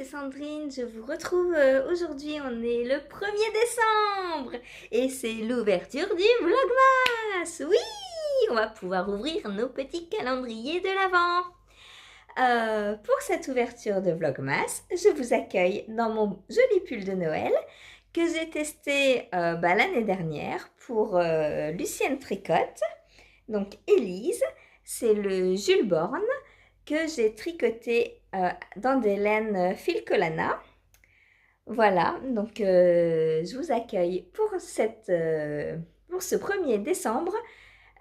Sandrine, je vous retrouve aujourd'hui, on est le 1er décembre et c'est l'ouverture du Vlogmas. Oui, on va pouvoir ouvrir nos petits calendriers de l'Avent. Pour cette ouverture de Vlogmas, je vous accueille dans mon joli pull de Noël que j'ai testé l'année dernière pour Lucienne Tricotte. Donc Élise, c'est le Jules Borne que j'ai tricoté dans des laines Filcolana. Voilà, donc je vous accueille pour ce 1er décembre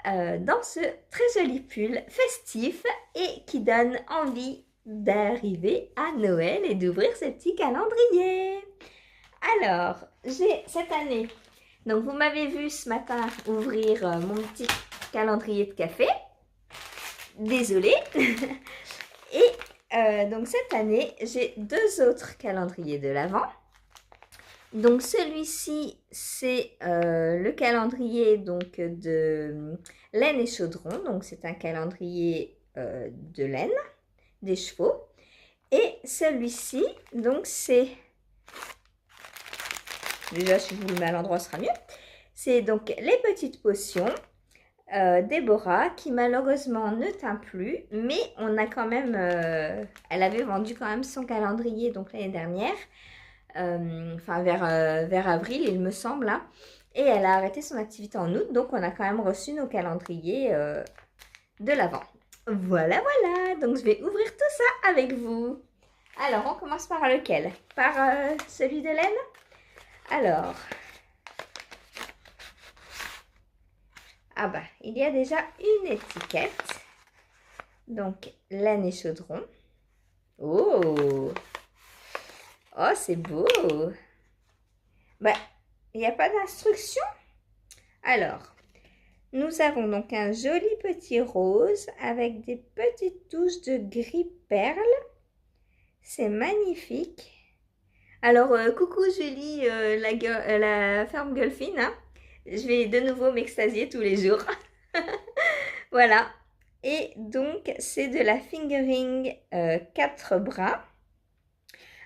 dans ce très joli pull festif et qui donne envie d'arriver à Noël et d'ouvrir ce petit calendrier. Alors, j'ai cette année, donc vous m'avez vu ce matin ouvrir mon petit calendrier de café. Désolée. Et donc cette année, j'ai 2 autres calendriers de l'Avent. Donc celui-ci, c'est le calendrier donc, de laine et chaudron. Donc c'est un calendrier de laine, des chevaux. Et celui-ci, donc c'est... Déjà, si je vous le mets à l'endroit, ce sera mieux. C'est donc les petites potions. Déborah qui malheureusement ne teint plus, mais on a quand même, elle avait vendu quand même son calendrier donc l'année dernière, enfin vers avril il me semble, hein, et elle a arrêté son activité en août, donc on a quand même reçu nos calendriers de l'Avent. Voilà, donc je vais ouvrir tout ça avec vous. Alors on commence par lequel? Par celui de laine? Alors... Ah bah, il y a déjà une étiquette. Donc, laine et chaudron. Oh! Oh, c'est beau! Bah, il n'y a pas d'instruction. Alors, nous avons donc un joli petit rose avec des petites touches de gris perle. C'est magnifique. Alors, coucou Julie, la ferme Golfine, hein. Je vais de nouveau m'extasier tous les jours. Voilà. Et donc, c'est de la fingering 4 brins.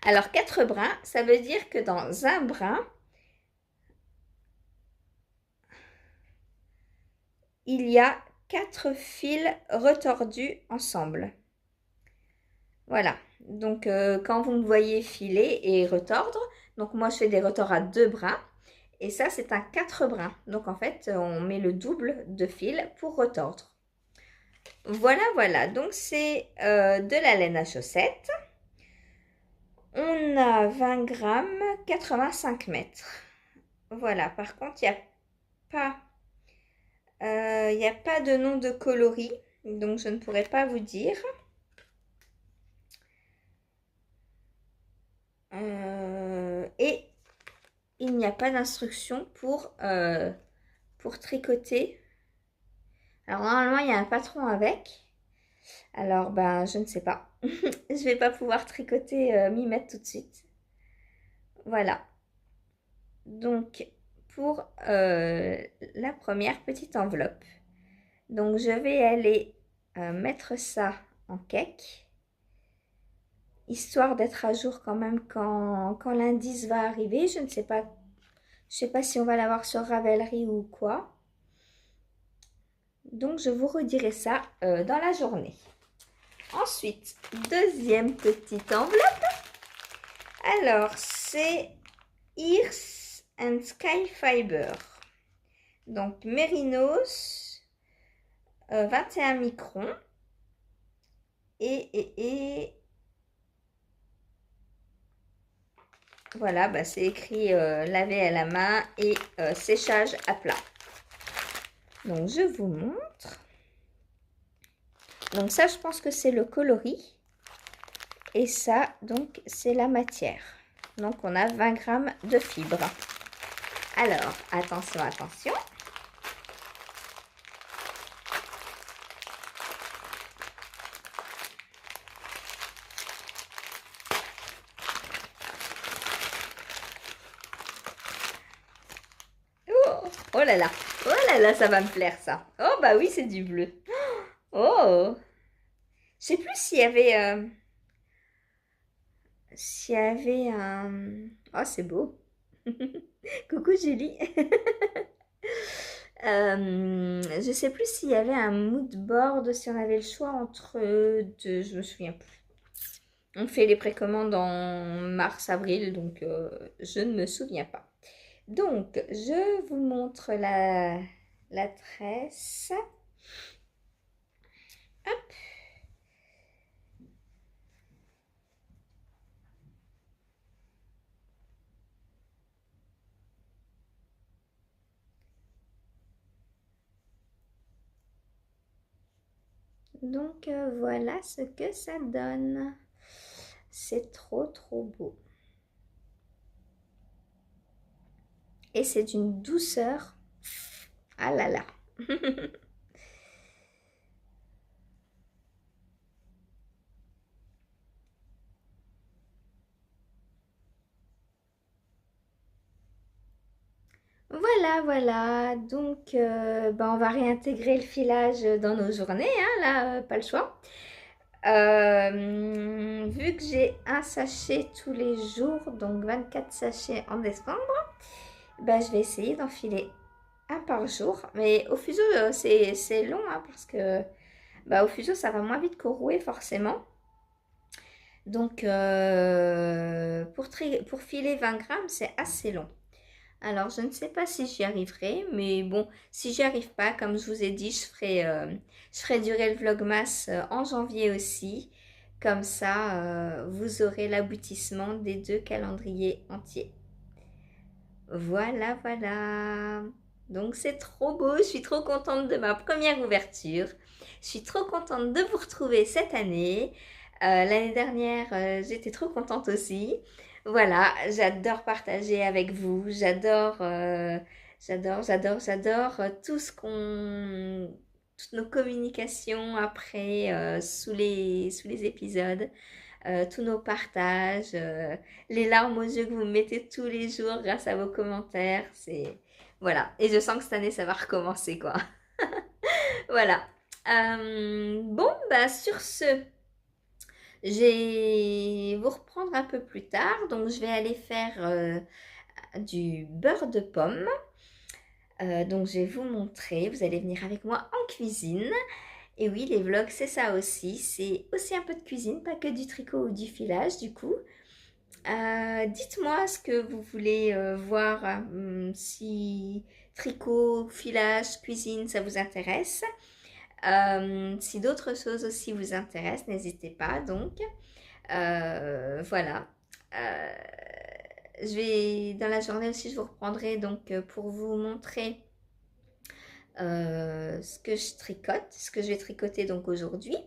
Alors, 4 brins, ça veut dire que dans un brin, il y a 4 fils retordus ensemble. Voilà. Donc, quand vous me voyez filer et retordre, donc moi, je fais des retors à 2 brins. Et ça, c'est un 4 brins. Donc, en fait, on met le double de fil pour retordre. Voilà. Donc, c'est de la laine à chaussettes. On a 20 grammes, 85 mètres. Voilà. Par contre, il n'y a pas de nom de coloris. Donc, je ne pourrais pas vous dire. Et il n'y a pas d'instruction pour tricoter. Alors, normalement, il y a un patron avec. Alors, ben, je ne sais pas. Je vais pas pouvoir tricoter, m'y mettre tout de suite. Voilà. Donc, pour la première petite enveloppe. Donc, je vais aller mettre ça en cake. Histoire d'être à jour quand même quand l'indice va arriver. Je ne sais pas. Je sais pas si on va l'avoir sur Ravelry ou quoi. Donc, je vous redirai ça dans la journée. Ensuite, deuxième petite enveloppe. Alors, c'est Earth and Sky Fiber. Donc, Mérinos, 21 microns. Et voilà, bah, c'est écrit laver à la main et séchage à plat. Donc, je vous montre. Donc, ça, je pense que c'est le coloris. Et ça, donc, c'est la matière. Donc, on a 20 grammes de fibres. Alors, attention. Oh là là, ça va me plaire ça. Oh bah oui, c'est du bleu. Oh, je sais plus s'il y avait s'il y avait un... Oh, c'est beau. Coucou Julie. Je sais plus s'il y avait un mood board, si on avait le choix entre deux, je me souviens plus. On fait les précommandes en mars-avril, donc je ne me souviens pas. Donc, je vous montre la tresse. Hop. Donc, voilà ce que ça donne. C'est trop, trop beau. Et c'est d'une douceur. Ah là là. Voilà, voilà. Donc, on va réintégrer le filage dans nos journées, hein, là, pas le choix. Vu que j'ai un sachet tous les jours, donc 24 sachets en décembre, je vais essayer d'enfiler un par jour. Mais au fuseau, c'est long, hein, parce que au fuseau, ça va moins vite qu'au rouet, forcément. Donc, pour filer 20 grammes, c'est assez long. Alors, je ne sais pas si j'y arriverai, mais bon, si j'y arrive pas, comme je vous ai dit, je ferai durer le Vlogmas en janvier aussi. Comme ça, vous aurez l'aboutissement des 2 calendriers entiers. Voilà, voilà. Donc, c'est trop beau. Je suis trop contente de ma première ouverture. Je suis trop contente de vous retrouver cette année. L'année dernière, j'étais trop contente aussi. Voilà, j'adore partager avec vous. J'adore toutes nos communications après, sous les épisodes, tous nos partages, les larmes aux yeux que vous me mettez tous les jours grâce à vos commentaires. Voilà. Et je sens que cette année, ça va recommencer, quoi. Voilà. Bon, sur ce, je vais vous reprendre un peu plus tard. Donc, je vais aller faire du beurre de pomme. Donc, je vais vous montrer. Vous allez venir avec moi en cuisine. Et oui, les vlogs, c'est ça aussi. C'est aussi un peu de cuisine, pas que du tricot ou du filage, du coup. Dites-moi ce que vous voulez voir, si tricot, filage, cuisine, ça vous intéresse. Si d'autres choses aussi vous intéressent, n'hésitez pas donc. Voilà. Dans la journée aussi, je vous reprendrai donc pour vous montrer ce que je tricote, ce que je vais tricoter donc aujourd'hui.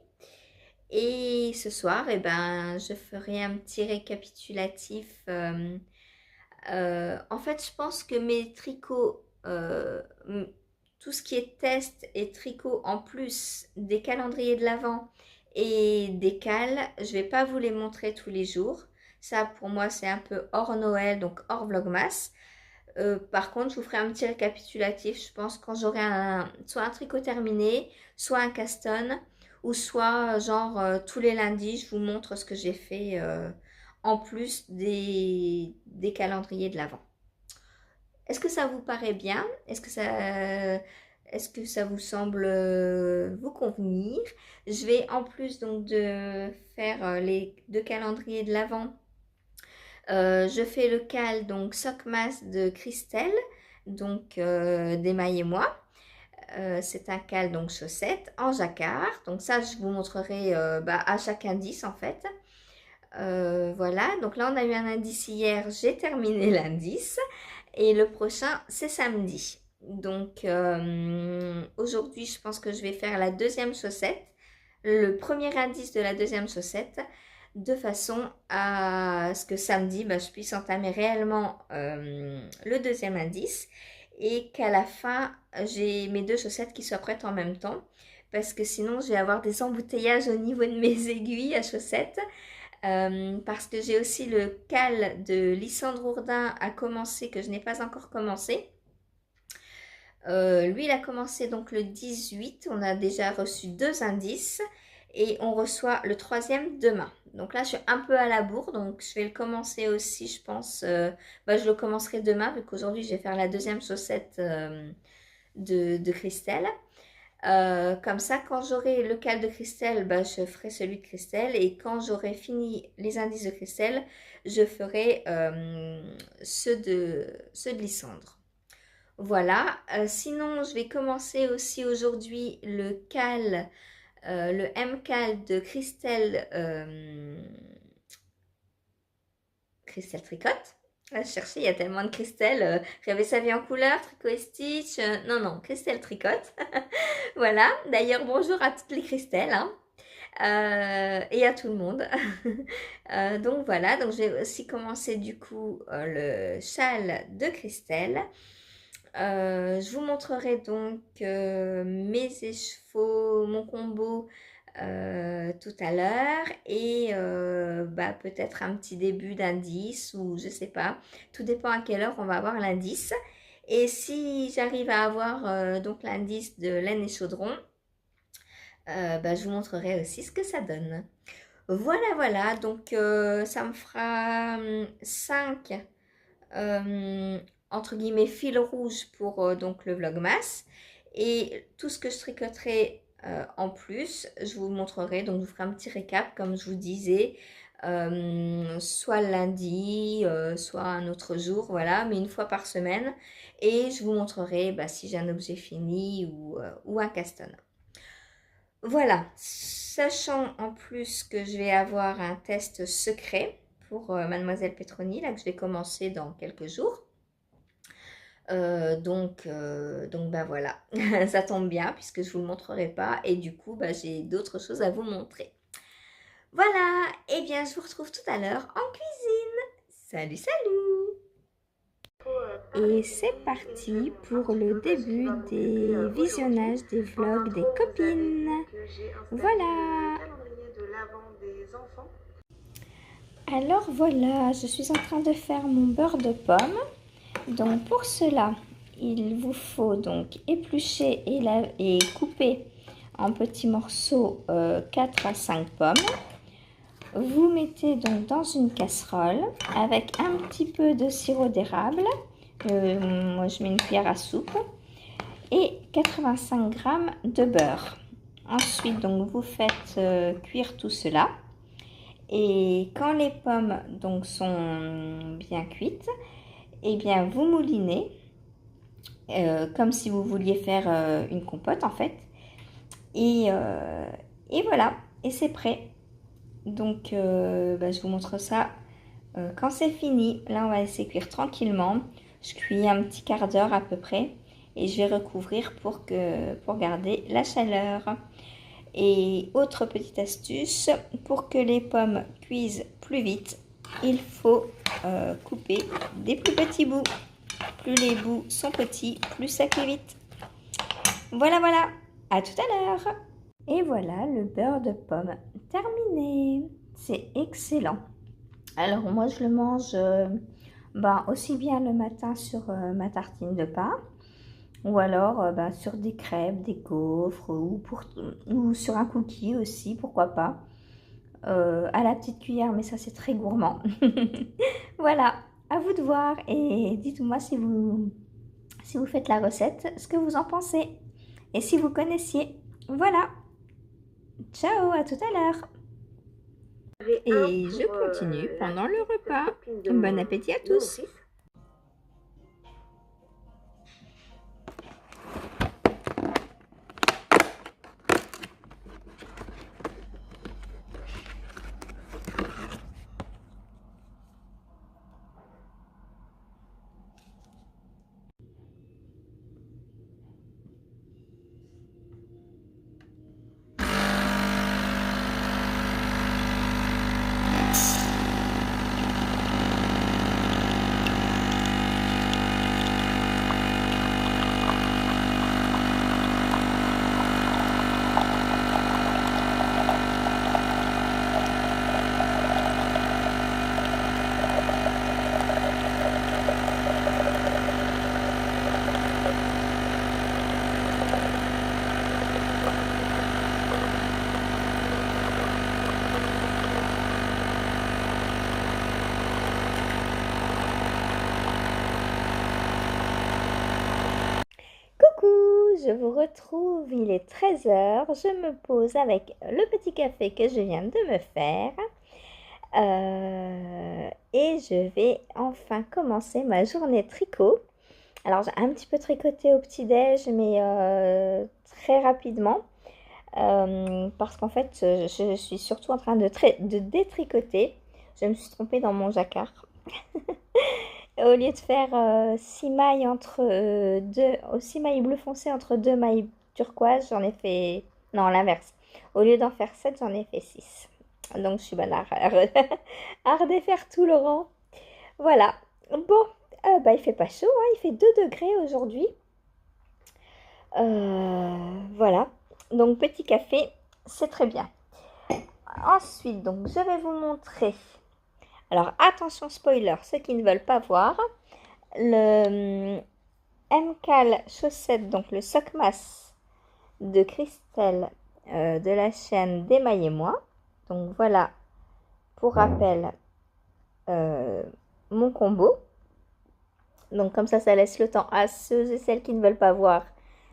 Et ce soir, je ferai un petit récapitulatif. En fait, je pense que mes tricots, tout ce qui est test et tricot en plus des calendriers de l'Avent et des cales, je vais pas vous les montrer tous les jours. Ça, pour moi, c'est un peu hors Noël, donc hors Vlogmas. Par contre, je vous ferai un petit récapitulatif, je pense, quand j'aurai soit un tricot terminé, soit un caston, ou soit genre tous les lundis, je vous montre ce que j'ai fait en plus des calendriers de l'Avent. Est-ce que ça vous paraît bien? Est-ce que ça vous semble vous convenir? Je vais en plus donc de faire les 2 calendriers de l'Avent. Je fais le cal donc Sockmas de Christelle, donc d'émaillez-moi. C'est un cal donc chaussette en jacquard. Donc ça, je vous montrerai à chaque indice en fait. Voilà, donc là on a eu un indice hier, j'ai terminé l'indice. Et le prochain, c'est samedi. Donc aujourd'hui, je pense que je vais faire la deuxième chaussette. Le premier indice de la deuxième chaussette, de façon à ce que samedi, je puisse entamer réellement le deuxième indice et qu'à la fin, j'ai mes 2 chaussettes qui soient prêtes en même temps. Parce que sinon, je vais avoir des embouteillages au niveau de mes aiguilles à chaussettes. Parce que j'ai aussi le cal de Lysandre Ourdin à commencer, que je n'ai pas encore commencé. Lui, il a commencé donc le 18. On a déjà reçu 2 indices. et on reçoit le troisième demain. Donc là, je suis un peu à la bourre, donc je vais le commencer aussi, je pense. Je le commencerai demain, vu qu'aujourd'hui, je vais faire la deuxième chaussette de Christelle. Comme ça, quand j'aurai le cal de Christelle, je ferai celui de Christelle. Et quand j'aurai fini les indices de Christelle, je ferai ceux de Lysandre. Voilà. Sinon, je vais commencer aussi aujourd'hui le cal, le M-cal de Christelle, Christelle Tricotte. Là, je cherchais, il y a tellement de Christelle. Rêver sa vie en couleur, Tricot et Stitch. Non, Christelle Tricotte. Voilà. D'ailleurs, bonjour à toutes les Christelles. Hein. Et à tout le monde. Donc voilà, donc je vais aussi commencer du coup le châle de Christelle. Je vous montrerai donc mes écheveaux, mon combo tout à l'heure et peut-être un petit début d'indice ou je sais pas. Tout dépend à quelle heure on va avoir l'indice. Et si j'arrive à avoir donc l'indice de laine et chaudron, je vous montrerai aussi ce que ça donne. Voilà, donc ça me fera 5 entre guillemets fil rouge pour donc le vlogmas, et tout ce que je tricoterai en plus, je vous montrerai, donc je vous ferai un petit récap comme je vous disais, soit lundi, soit un autre jour, voilà, mais une fois par semaine, et je vous montrerai si j'ai un objet fini ou un caston. Voilà, sachant en plus que je vais avoir un test secret pour Mademoiselle Petroni, là que je vais commencer dans quelques jours. Donc voilà, ça tombe bien puisque je ne vous le montrerai pas et du coup j'ai d'autres choses à vous montrer. Voilà, et bien je vous retrouve tout à l'heure en cuisine. Salut! Et c'est parti pour le début des visionnages des vlogs des copines. Voilà! Alors voilà, je suis en train de faire mon beurre de pomme. Donc pour cela, il vous faut donc éplucher et couper en petits morceaux 4 à 5 pommes. Vous mettez donc dans une casserole avec un petit peu de sirop d'érable. Moi je mets une cuillère à soupe et 85 g de beurre. Ensuite donc vous faites cuire tout cela. Et quand les pommes donc sont bien cuites, et bien vous moulinez comme si vous vouliez faire une compote en fait. Et voilà, et c'est prêt. Donc je vous montre ça quand c'est fini. Là on va laisser cuire tranquillement. Je cuis un petit quart d'heure à peu près et je vais recouvrir pour garder la chaleur. Et autre petite astuce, pour que les pommes cuisent plus vite, il faut couper des plus petits bouts. Plus les bouts sont petits, plus ça cuit vite. Voilà, à tout à l'heure. Et voilà le beurre de pomme terminé. C'est excellent. Alors moi je le mange aussi bien le matin sur ma tartine de pain, ou alors sur des crêpes, des gaufres ou sur un cookie aussi, pourquoi pas. À la petite cuillère, mais ça c'est très gourmand. Voilà, à vous de voir et dites-moi si vous faites la recette, ce que vous en pensez et si vous connaissiez. Voilà, ciao, à tout à l'heure. Et je continue pendant le repas. Bon appétit à tous. je vous retrouve, il est 13 heures, je me pose avec le petit café que je viens de me faire et je vais enfin commencer ma journée tricot. Alors j'ai un petit peu tricoté au petit-déj, mais très rapidement parce qu'en fait je suis surtout en train de détricoter. Je me suis trompée dans mon jacquard. Au lieu de faire 6 mailles entre 6 mailles bleu foncé entre 2 mailles turquoise, j'en ai fait... Non, l'inverse. Au lieu d'en faire 7, j'en ai fait 6. Donc, je suis bonne à redéfaire tout le rang. Voilà. Bon, il fait pas chaud, hein, il fait 2 degrés aujourd'hui. Voilà. Donc, petit café, c'est très bien. Ensuite, donc, je vais vous montrer... Alors, attention spoiler, ceux qui ne veulent pas voir, le MCAL chaussette, donc le Socmas de Christelle de la chaîne Démaillez-moi. Donc voilà, pour rappel, mon combo. Donc comme ça laisse le temps à ceux et celles qui ne veulent pas voir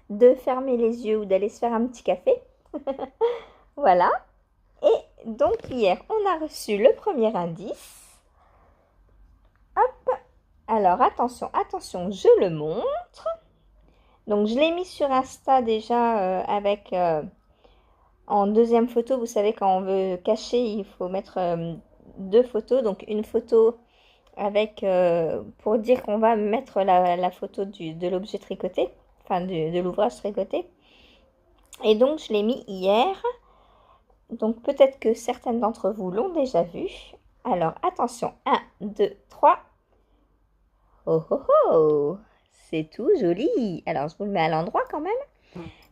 de fermer les yeux ou d'aller se faire un petit café. Voilà. Et donc hier, on a reçu le premier indice. Hop. Alors attention, attention, je le montre. Donc je l'ai mis sur Insta déjà avec en deuxième photo. Vous savez, quand on veut cacher, il faut mettre 2 photos. Donc une photo avec pour dire qu'on va mettre la photo de l'objet tricoté, enfin de l'ouvrage tricoté. Et donc je l'ai mis hier. Donc peut-être que certaines d'entre vous l'ont déjà vu. Alors attention, 1, 2, 3. Oh oh oh, c'est tout joli. Alors je vous le mets à l'endroit quand même.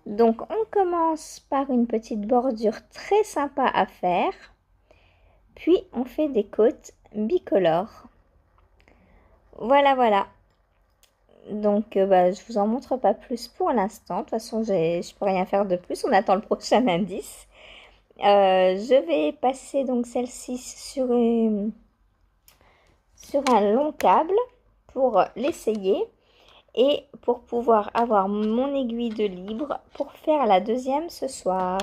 Donc on commence par une petite bordure très sympa à faire. Puis on fait des côtes bicolores. Voilà, voilà. Donc je vous en montre pas plus pour l'instant. De toute façon, je peux rien faire de plus. On attend le prochain indice. Je vais passer donc celle-ci sur un long câble pour l'essayer et pour pouvoir avoir mon aiguille de libre pour faire la deuxième ce soir.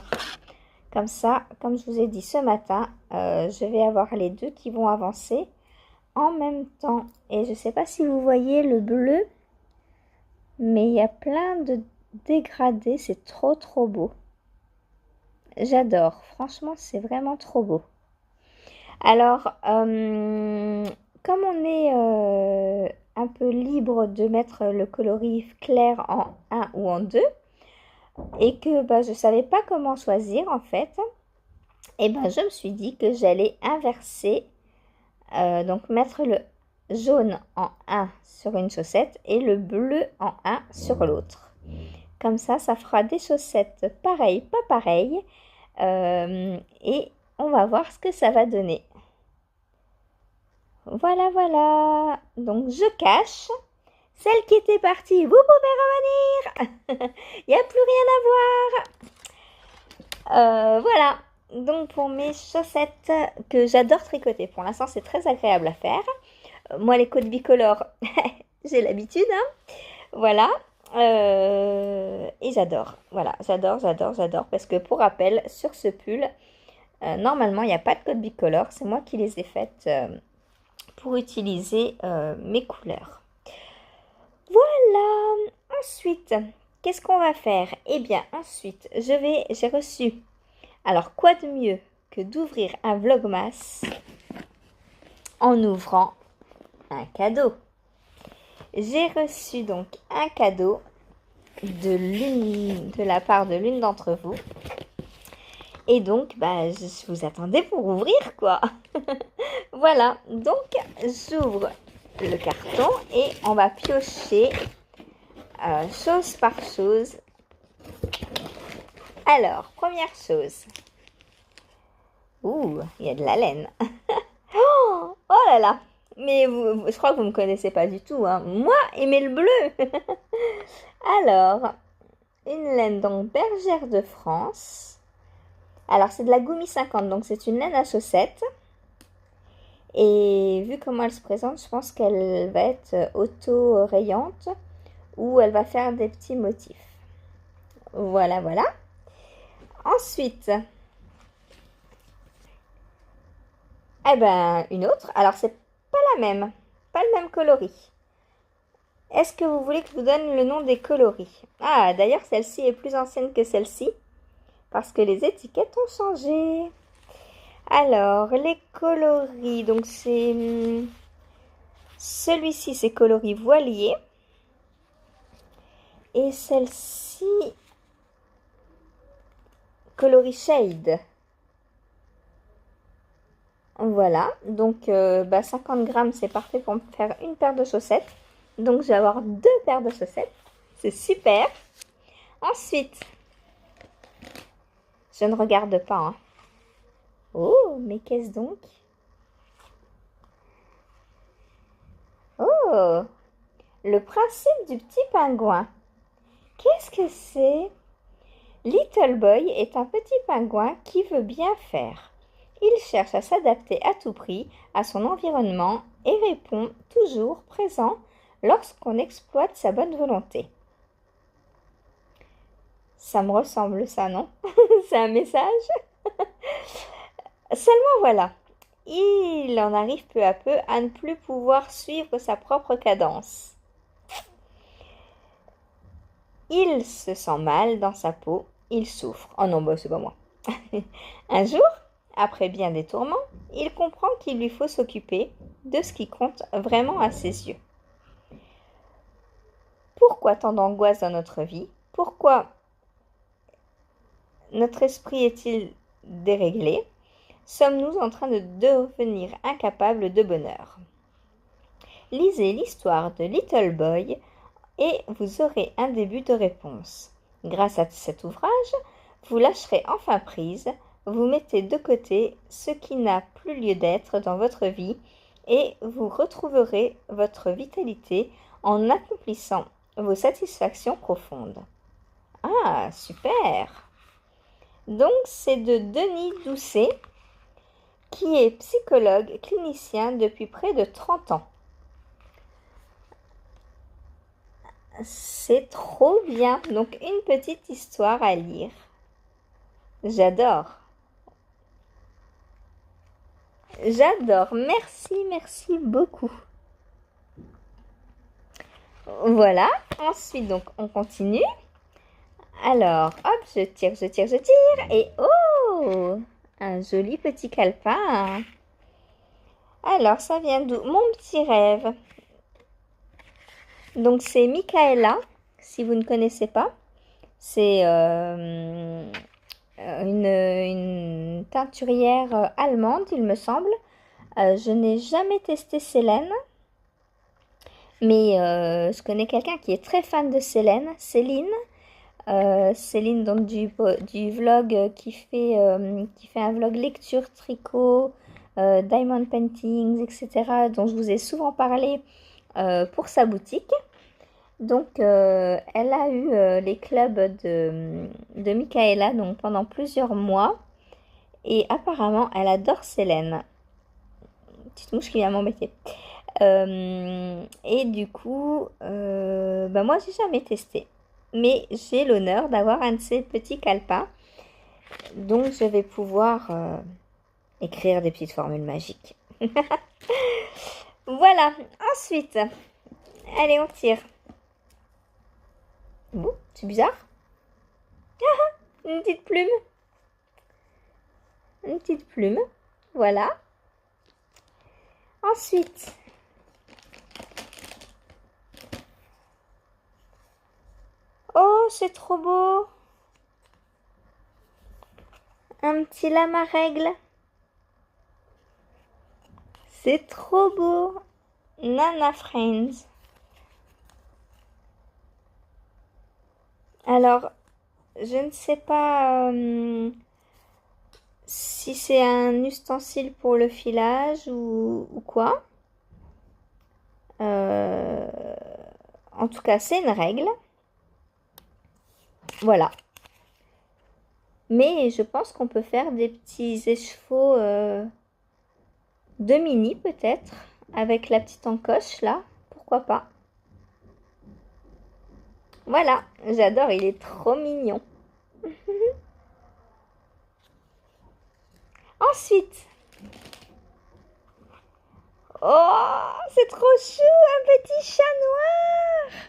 Comme ça, comme je vous ai dit ce matin, je vais avoir les deux qui vont avancer en même temps. Et je ne sais pas si vous voyez le bleu, mais il y a plein de dégradés, c'est trop trop beau. J'adore, franchement c'est vraiment trop beau. Alors, comme on est un peu libre de mettre le coloris clair en 1 ou en 2, et que je ne savais pas comment choisir en fait, et je me suis dit que j'allais inverser, donc mettre le jaune en 1 sur une chaussette et le bleu en 1 sur l'autre. Comme ça fera des chaussettes pareilles, pas pareilles, et on va voir ce que ça va donner. Voilà, voilà. Donc, je cache. Celle qui était partie, vous pouvez revenir. Il n'y a plus rien à voir. Voilà. Donc, pour mes chaussettes que j'adore tricoter. Pour l'instant, c'est très agréable à faire. Moi, les côtes bicolores, j'ai l'habitude. Hein. Voilà. Et j'adore. Voilà, j'adore. Parce que pour rappel, sur ce pull, normalement, il n'y a pas de côtes bicolores. C'est moi qui les ai faites pour utiliser mes couleurs. Voilà. Ensuite, qu'est-ce qu'on va faire? Eh bien, ensuite, j'ai reçu... Alors, quoi de mieux que d'ouvrir un vlogmas en ouvrant un cadeau? J'ai reçu donc un cadeau de la part de l'une d'entre vous. Et donc, je vous attendais pour ouvrir, quoi. Voilà, donc j'ouvre le carton et on va piocher chose par chose. Alors, première chose. Ouh, il y a de la laine. Oh là là. Mais je crois que vous ne me connaissez pas du tout. Hein. Moi, aimer le bleu. Alors, une laine donc Bergère de France. Alors, c'est de la Gumi 50, donc c'est une laine à chaussettes. Et vu comment elle se présente, je pense qu'elle va être auto-rayante ou elle va faire des petits motifs. Voilà, voilà. Ensuite, eh ben, une autre. Alors, c'est pas la même. Pas le même coloris. Est-ce que vous voulez que je vous donne le nom des coloris? Ah, d'ailleurs, celle-ci est plus ancienne que celle-ci. Parce que les étiquettes ont changé. Alors, les coloris. Donc, c'est... Celui-ci, c'est coloris voilier. Et celle-ci, coloris shade. Voilà. Donc, 50 grammes, c'est parfait pour me faire une paire de chaussettes. Donc, je vais avoir 2 paires de chaussettes. C'est super. Ensuite, je ne regarde pas, hein. Oh, mais qu'est-ce donc? Oh, le principe du petit pingouin. Qu'est-ce que c'est? Little Boy est un petit pingouin qui veut bien faire. Il cherche à s'adapter à tout prix à son environnement et répond toujours présent lorsqu'on exploite sa bonne volonté. Ça me ressemble ça, non? C'est un message? Seulement voilà, il en arrive peu à peu à ne plus pouvoir suivre sa propre cadence. Il se sent mal dans sa peau, il souffre. Oh non, bah c'est pas moi. Un jour, après bien des tourments, il comprend qu'il lui faut s'occuper de ce qui compte vraiment à ses yeux. Pourquoi tant d'angoisse dans notre vie? Pourquoi notre esprit est-il déréglé? Sommes-nous en train de devenir incapables de bonheur? Lisez l'histoire de Little Boy et vous aurez un début de réponse. Grâce à cet ouvrage, vous lâcherez enfin prise, vous mettez de côté ce qui n'a plus lieu d'être dans votre vie et vous retrouverez votre vitalité en accomplissant vos satisfactions profondes. Ah, super! Donc, c'est de Denis Doucet, qui est psychologue clinicien depuis près de 30 ans. C'est trop bien. Donc, une petite histoire à lire. J'adore. J'adore. Merci, merci beaucoup. Voilà. Ensuite, donc, on continue. Alors, hop, je tire, je tire, je tire. Et oh, un joli petit calepin. Alors, ça vient d'où? Mon petit rêve. Donc, c'est Michaela, si vous ne connaissez pas. C'est une teinturière allemande, il me semble. Je n'ai jamais testé Célène, mais je connais quelqu'un qui est très fan de Célène, Céline. Céline, donc du vlog qui fait un vlog lecture, tricot, diamond paintings, etc., dont je vous ai souvent parlé pour sa boutique. Donc, elle a eu les clubs de Michaela donc, pendant plusieurs mois. Et apparemment, elle adore Célène. Petite mouche qui vient m'embêter. Et du coup, moi, j'ai jamais testé. Mais j'ai l'honneur d'avoir un de ces petits calepins. Donc, je vais pouvoir écrire des petites formules magiques. Voilà. Ensuite, allez, on tire. Bon, c'est bizarre. Une petite plume. Une petite plume. Voilà. Ensuite, oh, c'est trop beau. Un petit lama règle. C'est trop beau. Nana Friends. Alors, je ne sais pas si c'est un ustensile pour le filage ou quoi. En tout cas, c'est une règle. Voilà. Mais je pense qu'on peut faire des petits échevaux de mini peut-être. Avec la petite encoche là. Pourquoi pas. Voilà, j'adore, il est trop mignon. Ensuite, oh, c'est trop chou, un petit chat noir.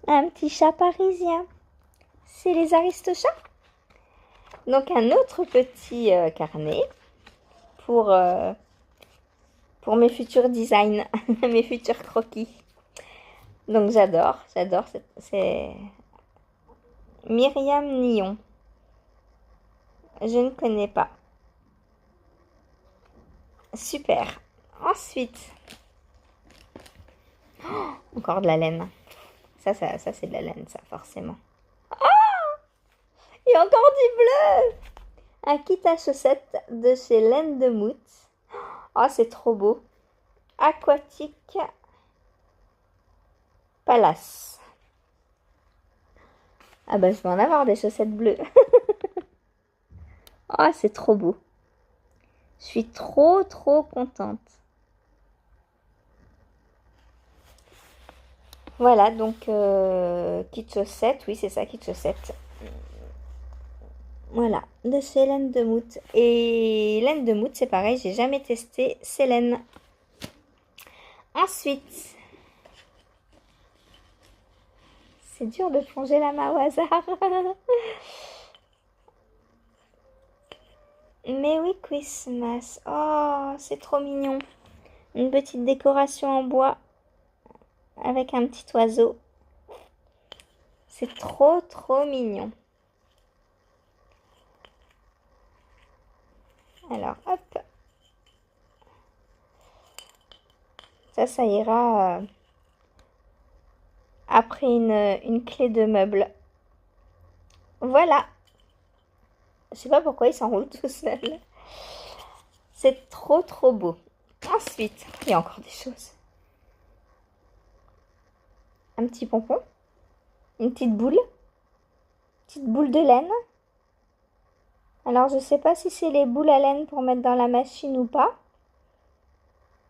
Un petit chat parisien. C'est les Aristochats. Donc un autre petit carnet pour mes futurs designs, mes futurs croquis. Donc j'adore, c'est Myriam Nyon. Je ne connais pas. Super. Ensuite, encore de la laine. Ça c'est de la laine, ça, forcément. Il y a encore du bleu. Un kit à chaussettes de chez Laine de Mout. Oh, c'est trop beau. Aquatique Palace. Ah bah, je vais en avoir des chaussettes bleues. Oh, c'est trop beau. Je suis trop contente. Voilà, donc kit chaussettes. Oui, c'est ça, kit chaussettes. Voilà, de chez Laine de Mout. Et Laine de Mout, c'est pareil, j'ai jamais testé Célène. Ensuite, c'est dur de plonger la main au hasard. Merry Christmas. Oh, c'est trop mignon. Une petite décoration en bois avec un petit oiseau. C'est trop mignon. Alors, hop. Ça ira après une clé de meuble. Voilà. Je sais pas pourquoi il s'enroule tout seul. C'est trop beau. Ensuite, il y a encore des choses. Un petit pompon. Une petite boule. Petite boule de laine. Alors, je sais pas si c'est les boules à laine pour mettre dans la machine ou pas.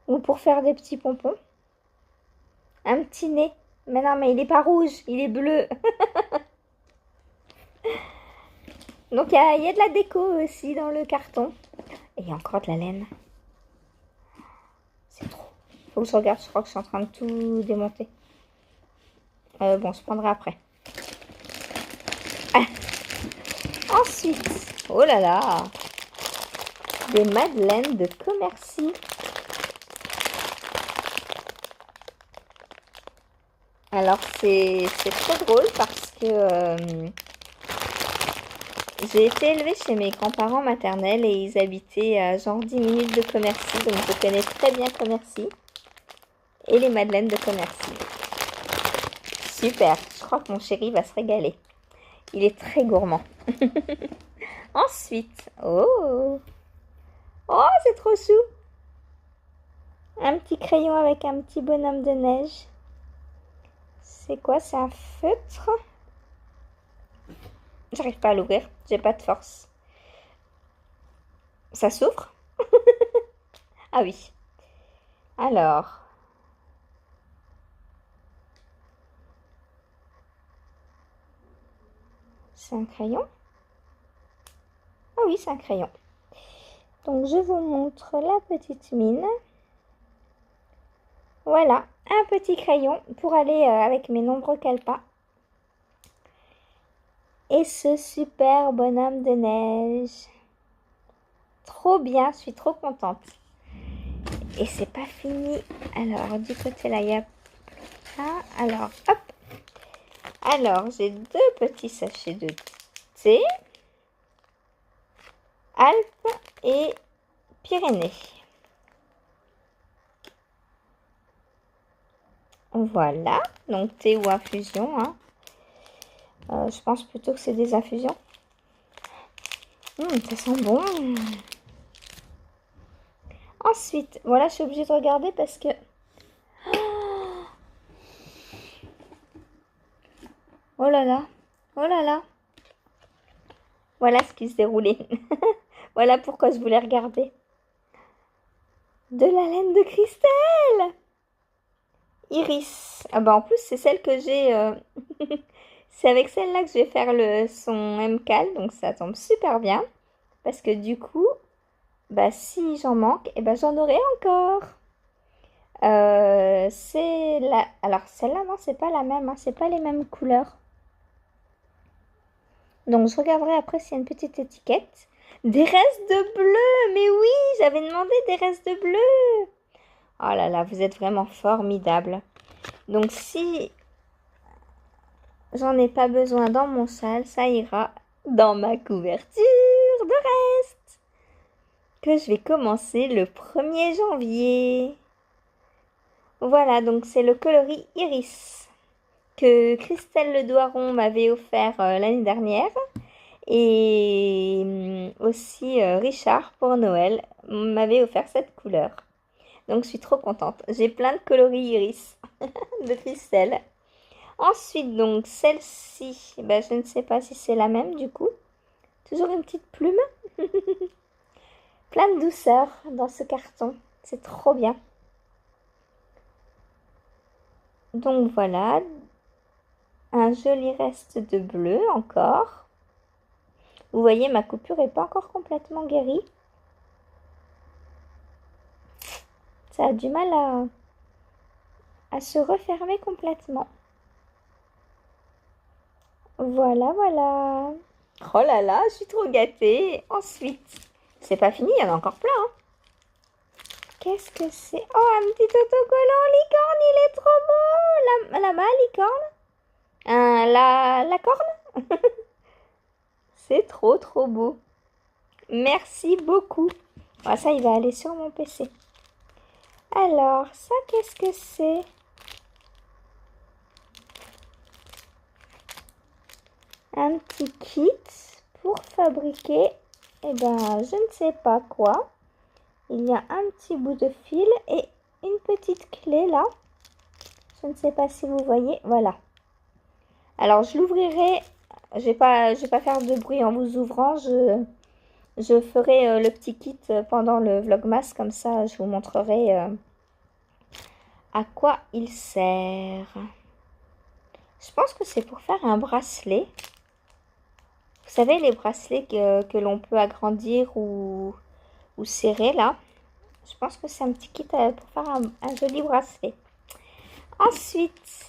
Ou pour faire des petits pompons. Un petit nez. Mais non, mais il est pas rouge, il est bleu. Donc, il y a de la déco aussi dans le carton. Et il y a encore de la laine. C'est trop. Faut que je regarde, je crois que je suis en train de tout démonter. Bon, je prendrai après. Ah. Ensuite, oh là là, des madeleines de Commercy. Alors, c'est trop drôle parce que j'ai été élevée chez mes grands-parents maternels et ils habitaient à genre 10 minutes de Commercy. Donc, je connais très bien Commercy et les madeleines de Commercy. Super, je crois que mon chéri va se régaler. Il est très gourmand. Ensuite, oh, c'est trop chou. Un petit crayon avec un petit bonhomme de neige. C'est quoi? C'est un feutre? J'arrive pas à l'ouvrir, j'ai pas de force. Ça s'ouvre? Ah oui. Alors. C'est un crayon? Ah oui, c'est un crayon. Donc je vous montre la petite mine. Voilà, un petit crayon pour aller avec mes nombreux calepins. Et ce super bonhomme de neige. Trop bien, je suis trop contente. Et c'est pas fini. Alors, du côté là, il y a ça. Alors, hop. Alors, j'ai deux petits sachets de thé. Alpes et Pyrénées. Voilà, donc thé ou infusion. Hein. Je pense plutôt que c'est des infusions. Ça sent bon. Ensuite, voilà, je suis obligée de regarder parce que... Oh là là, oh là là. Voilà ce qui se déroulait. Voilà pourquoi je voulais regarder. De la laine de cristal. Iris. Ah bah en plus, c'est celle que j'ai... C'est avec celle-là que je vais faire son MCAL, donc ça tombe super bien. Parce que du coup, bah si j'en manque, et ben j'en aurai encore. C'est la... Alors celle-là, non, c'est pas la même, hein, c'est pas les mêmes couleurs. Donc je regarderai après s'il y a une petite étiquette. Des restes de bleu, mais oui, j'avais demandé des restes de bleu. Oh là là, vous êtes vraiment formidable. Donc si j'en ai pas besoin dans mon sale, ça ira dans ma couverture de reste que je vais commencer le 1er janvier. Voilà, donc c'est le coloris Iris que Christelle Le Doiron m'avait offert l'année dernière et aussi Richard pour Noël m'avait offert cette couleur. Donc je suis trop contente. J'ai plein de coloris Iris de Christelle. Ensuite, donc, celle-ci, ben, je ne sais pas si c'est la même du coup. Toujours une petite plume. Plein de douceur dans ce carton. C'est trop bien. Donc voilà. Un joli reste de bleu encore. Vous voyez, ma coupure n'est pas encore complètement guérie. Ça a du mal à se refermer complètement. Voilà, voilà. Oh là là, je suis trop gâtée. Ensuite, c'est pas fini, il y en a encore plein. Hein. Qu'est-ce que c'est? Oh, un petit autocollant licorne, il est trop beau. Là-bas, licorne. La corne. C'est trop, trop beau. Merci beaucoup. Ah, ça, il va aller sur mon PC. Alors, ça, qu'est-ce que c'est? Un petit kit pour fabriquer, eh ben, je ne sais pas quoi. Il y a un petit bout de fil et une petite clé là. Je ne sais pas si vous voyez. Voilà. Alors, je l'ouvrirai. Je vais pas faire de bruit en vous ouvrant. Je ferai le petit kit pendant le vlogmas. Comme ça, je vous montrerai à quoi il sert. Je pense que c'est pour faire un bracelet. Vous savez, les bracelets que l'on peut agrandir ou serrer là. Je pense que c'est un petit kit pour faire un joli bracelet. Ensuite,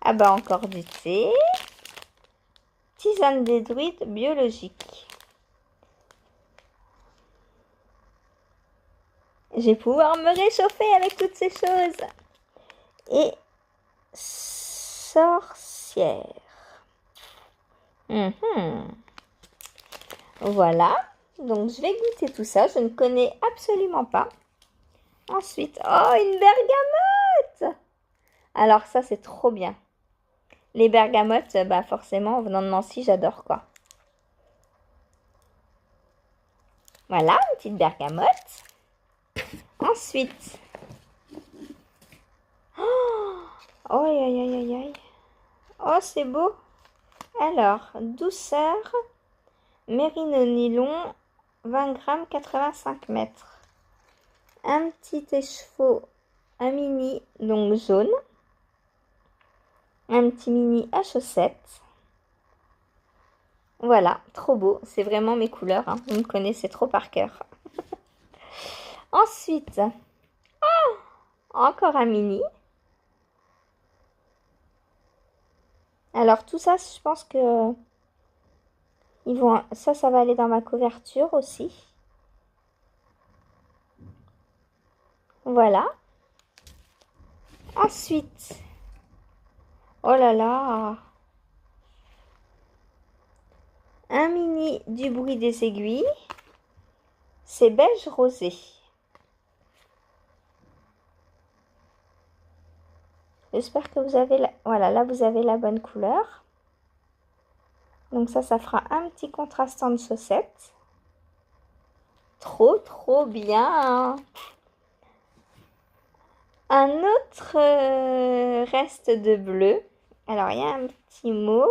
ah bah encore du thé. Tisane des druides biologique. Je vais pouvoir me réchauffer avec toutes ces choses. Et sorcière. Voilà. Donc, je vais goûter tout ça. Je ne connais absolument pas. Ensuite, oh, une bergamote! Alors, ça, c'est trop bien. Les bergamotes, bah forcément, venant de Nancy, j'adore quoi. Voilà, une petite bergamote. Ensuite, oh, aïe, aïe, aïe, aïe, aïe. Oh, c'est beau. Alors, douceur, mérino nylon, 20 grammes, 85 mètres. Un petit écheveau, un mini, donc jaune. Un petit mini à chaussettes. Voilà, trop beau. C'est vraiment mes couleurs. Hein. Vous me connaissez trop par cœur. Ensuite, oh, encore un mini. Alors tout ça, je pense que ça va aller dans ma couverture aussi. Voilà. Ensuite, oh là là, un mini du bruit des aiguilles. C'est beige rosé. J'espère que vous avez voilà, là vous avez la bonne couleur. Donc ça fera un petit contrastant de chaussettes. Trop, trop bien. Un autre reste de bleu. Alors, il y a un petit mot.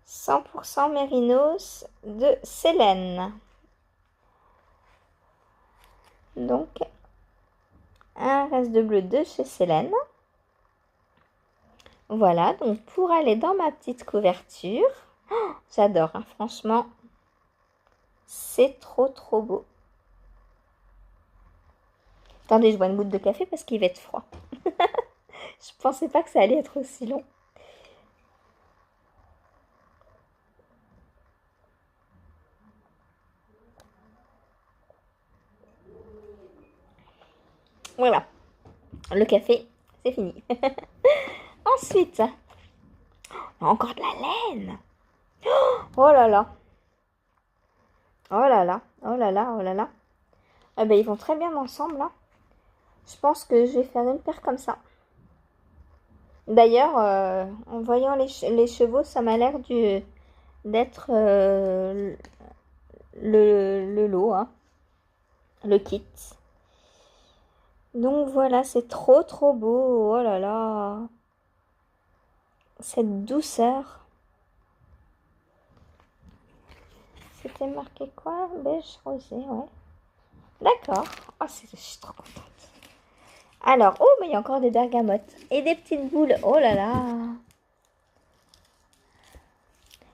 100% Mérinos de Célène. Donc, un reste de bleu de chez Célène. Voilà, donc pour aller dans ma petite couverture, oh, j'adore, hein, franchement, c'est trop beau. Attendez, je bois une goutte de café parce qu'il va être froid. Je pensais pas que ça allait être aussi long. Voilà, le café, c'est fini. Ensuite, on a encore de la laine. Oh là là. Oh là là, oh là là, oh là là. Ah ben, ils vont très bien ensemble, là. Je pense que je vais faire une paire comme ça. D'ailleurs, en voyant les chevaux, ça m'a l'air d'être le lot, hein, le kit. Donc voilà, c'est trop beau. Oh là là. Cette douceur. C'était marqué quoi? Beige rosé, ouais. D'accord. Oh, je suis trop contente. Alors, oh, mais il y a encore des bergamotes. Et des petites boules. Oh là là.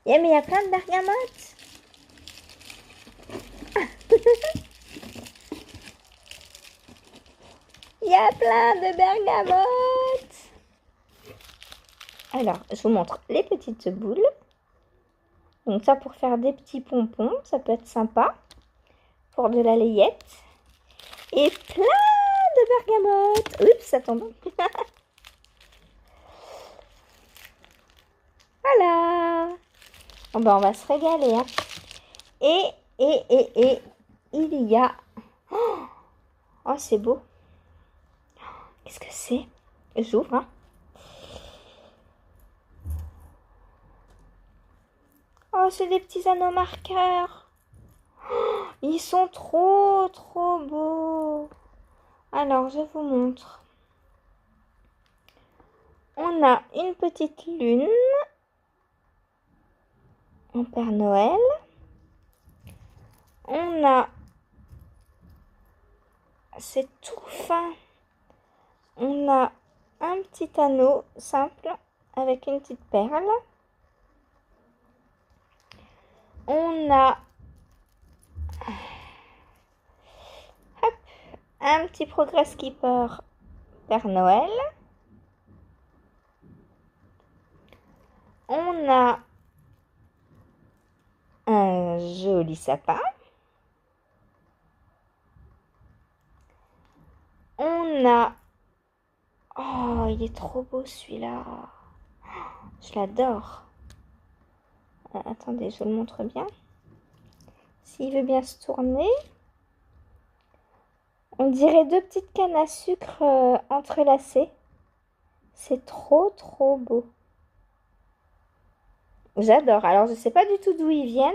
Mais il y a plein de bergamotes. Il y a plein de bergamotes. Alors, je vous montre les petites boules. Donc ça, pour faire des petits pompons, ça peut être sympa. Pour de la layette. Et plein de bergamotes. Oups, ça tombe. Voilà. Bon, ben, on va se régaler. Hein. Et il y a... Oh, c'est beau. Qu'est-ce que c'est? J'ouvre. Hein. Oh, c'est des petits anneaux marqueurs. Oh, ils sont trop beaux. Alors, je vous montre. On a une petite lune en Père Noël. On a... C'est tout fin. On a un petit anneau simple avec une petite perle. On a hop, un petit Progress Keeper Père Noël. On a un joli sapin. On a... Oh, il est trop beau celui-là. Je l'adore. Attendez, je vous le montre bien. S'il veut bien se tourner. On dirait deux petites cannes à sucre entrelacées. C'est trop beau. J'adore. Alors, je ne sais pas du tout d'où ils viennent.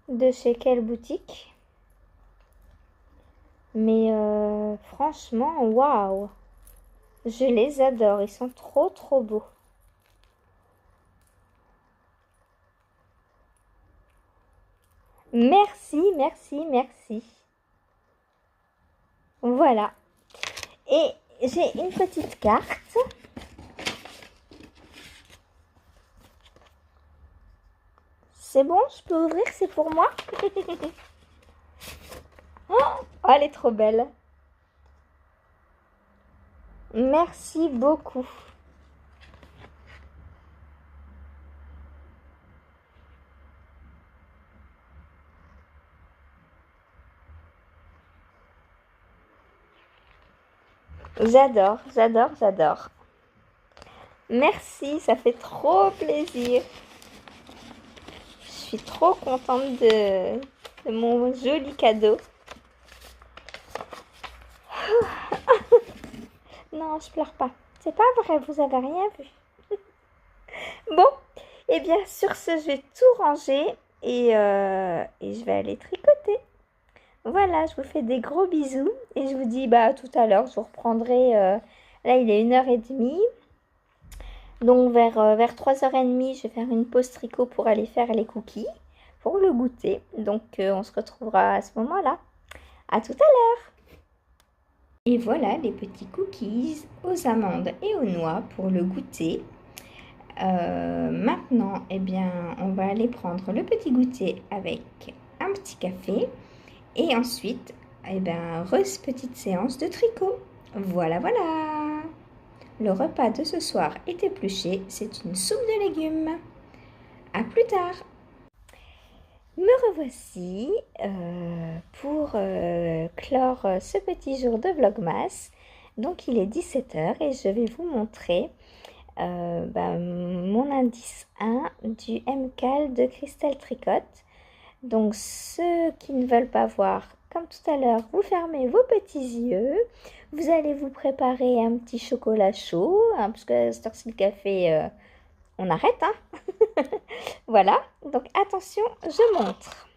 De chez quelle boutique. Mais franchement, waouh. Je les adore. Ils sont trop beaux. Merci. Voilà. Et j'ai une petite carte. C'est bon, je peux ouvrir, c'est pour moi. Oh, elle est trop belle. Merci beaucoup. J'adore. Merci, ça fait trop plaisir. Je suis trop contente de mon joli cadeau. Non, je pleure pas. C'est pas vrai, vous avez rien vu. Bon, et bien sur ce, je vais tout ranger et je vais aller tricoter. Voilà, je vous fais des gros bisous et je vous dis à tout à l'heure. Je vous reprendrai, là il est 1h30. Donc vers 3h30, je vais faire une pause tricot pour aller faire les cookies, pour le goûter. Donc on se retrouvera à ce moment-là. À tout à l'heure. Et voilà les petits cookies aux amandes et aux noix pour le goûter. Maintenant, eh bien, on va aller prendre le petit goûter avec un petit café. Et ensuite, eh bien, petite séance de tricot. Voilà, voilà. Le repas de ce soir est épluché. C'est une soupe de légumes. À plus tard. Me revoici pour clore ce petit jour de Vlogmas. Donc il est 17h et je vais vous montrer mon indice 1 du MCAL de Christelle Tricotte. Donc ceux qui ne veulent pas voir, comme tout à l'heure, vous fermez vos petits yeux. Vous allez vous préparer un petit chocolat chaud, hein, parce que à cette heure-ci le café, on arrête. Hein. Voilà, donc attention, je montre.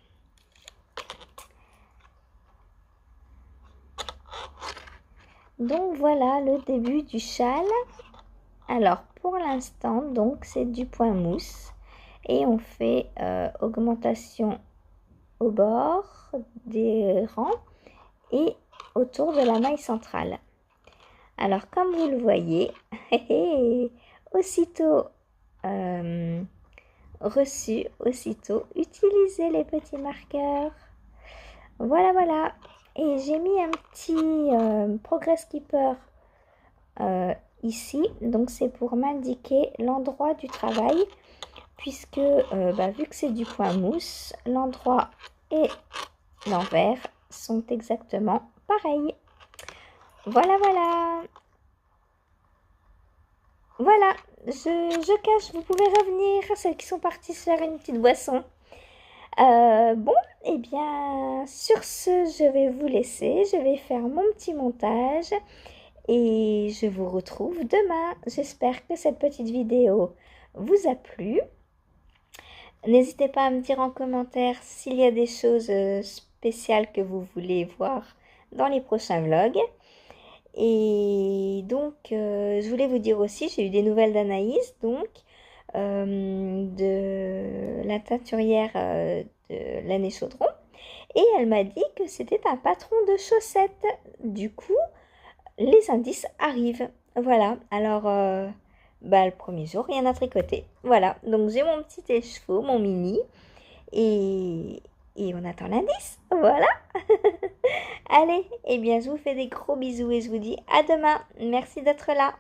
Donc voilà le début du châle. Alors pour l'instant, donc c'est du point mousse et on fait augmentation au bord des rangs et autour de la maille centrale. Alors comme vous le voyez, aussitôt reçu, aussitôt utilisez les petits marqueurs. Voilà, voilà. Et j'ai mis un petit progress keeper ici. Donc c'est pour m'indiquer l'endroit du travail. Puisque vu que c'est du point mousse, l'endroit et l'envers sont exactement pareils. Voilà, voilà. Voilà, je cache, vous pouvez revenir, celles qui sont parties se faire une petite boisson. Bon, eh bien, sur ce, je vais vous laisser. Je vais faire mon petit montage et je vous retrouve demain. J'espère que cette petite vidéo vous a plu. N'hésitez pas à me dire en commentaire s'il y a des choses spéciales que vous voulez voir dans les prochains vlogs. Et donc, je voulais vous dire aussi, j'ai eu des nouvelles d'Anaïs, donc, de la teinturière de l'année Chaudron. Et elle m'a dit que c'était un patron de chaussettes. Du coup, les indices arrivent. Voilà, alors, le premier jour, rien à tricoter. Voilà, donc j'ai mon petit écheveau, mon mini. Et on attend l'indice. Voilà. Allez, eh bien, je vous fais des gros bisous et je vous dis à demain. Merci d'être là.